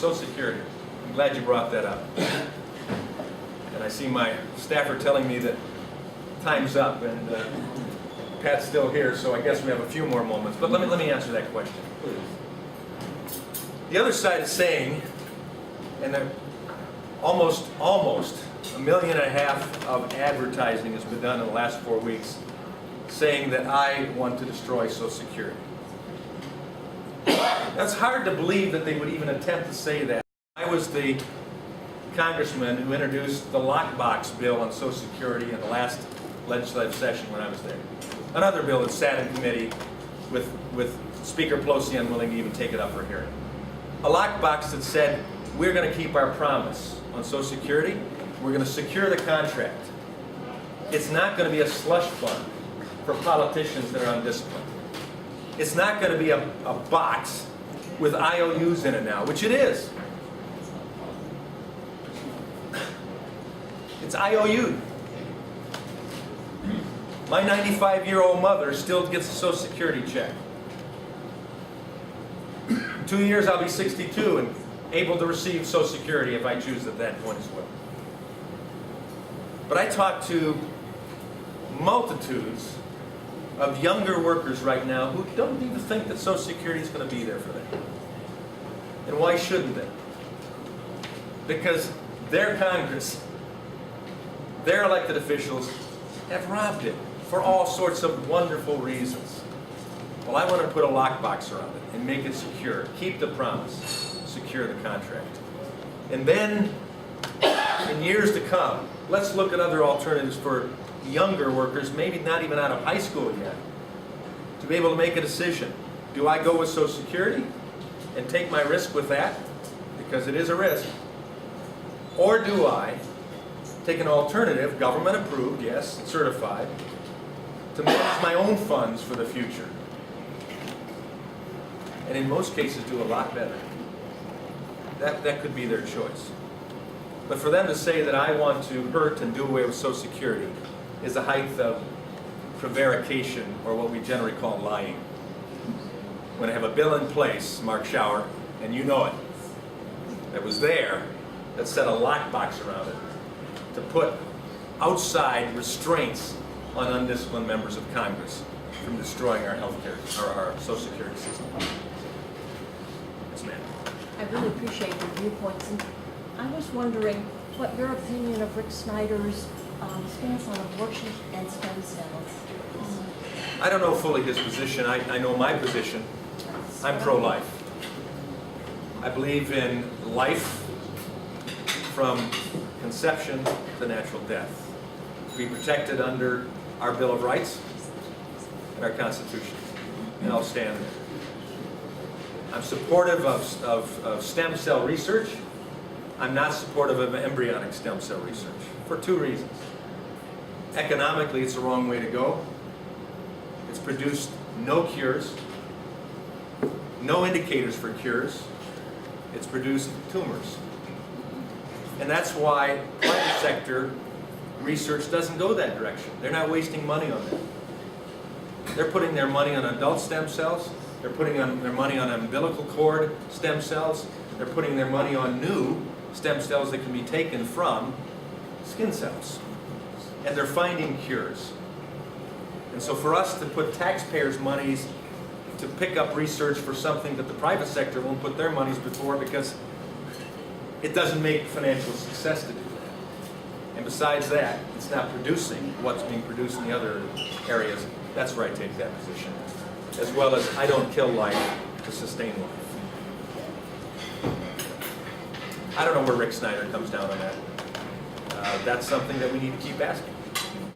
Social Security. I'm glad you brought that up. And I see my staffer telling me that time's up, and Pat's still here, so I guess we have a few more moments. But let me answer that question, please. The other side is saying, and almost $1.5 million of advertising has been done in the last 4 weeks, saying that I want to destroy Social Security. That's hard to believe that they would even attempt to say that. I was the congressman who introduced the lockbox bill on Social Security in the last legislative session when I was there. Another bill that sat in committee with Speaker Pelosi unwilling to even take it up for hearing. A lockbox that said, we're going to keep our promise on Social Security. We're going to secure the contract. It's not going to be a slush fund for politicians that are undisciplined. It's not going to be a box with IOUs in it now, which it is. It's IOU. My 95-year-old mother still gets a Social Security check. 2 years I'll be 62 and able to receive Social Security if I choose at that point as well. But I talk to multitudes of younger workers right now who don't even think that Social Security is going to be there for them. And why shouldn't they? Because their Congress, their elected officials have robbed it for all sorts of wonderful reasons. Well, I want to put a lockbox around it and make it secure. Keep the promise. Secure the contract. And then, in years to come, let's look at other alternatives for younger workers, maybe not even out of high school yet, to be able to make a decision. Do I go with Social Security and take my risk with that? Because it is a risk. Or do I take an alternative, government approved, yes, certified, to manage my own funds for the future? And in most cases do a lot better. That could be their choice. But for them to say that I want to hurt and do away with Social Security is the height of prevarication, or what we generally call lying. When I have a bill in place, Mark Schauer, and you know it, that was there, that set a lockbox around it to put outside restraints on undisciplined members of Congress from destroying our health care, or our Social Security system. Yes, ma'am. I really appreciate your viewpoints, and I was wondering what your opinion of Rick Snyder's stance on abortion and stem cells. I don't know fully his position. I know my position. I'm pro-life. I believe in life from conception to natural death. We protected under our Bill of Rights and our Constitution. And I'll stand there. I'm supportive of stem cell research. I'm not supportive of embryonic stem cell research for two reasons. Economically, it's the wrong way to go. It's produced no cures, no indicators for cures. It's produced tumors. And that's why private sector research doesn't go that direction. They're not wasting money on that. They're putting their money on adult stem cells. They're putting their money on umbilical cord stem cells. They're putting their money on new stem cells that can be taken from skin cells. And they're finding cures. And so for us to put taxpayers' monies to pick up research for something that the private sector won't put their monies before because it doesn't make financial success to do that. And besides that, it's not producing what's being produced in the other areas. That's where I take that position. As well as I don't kill life to sustain life. I don't know where Rick Snyder comes down on that. That's something that we need to keep asking.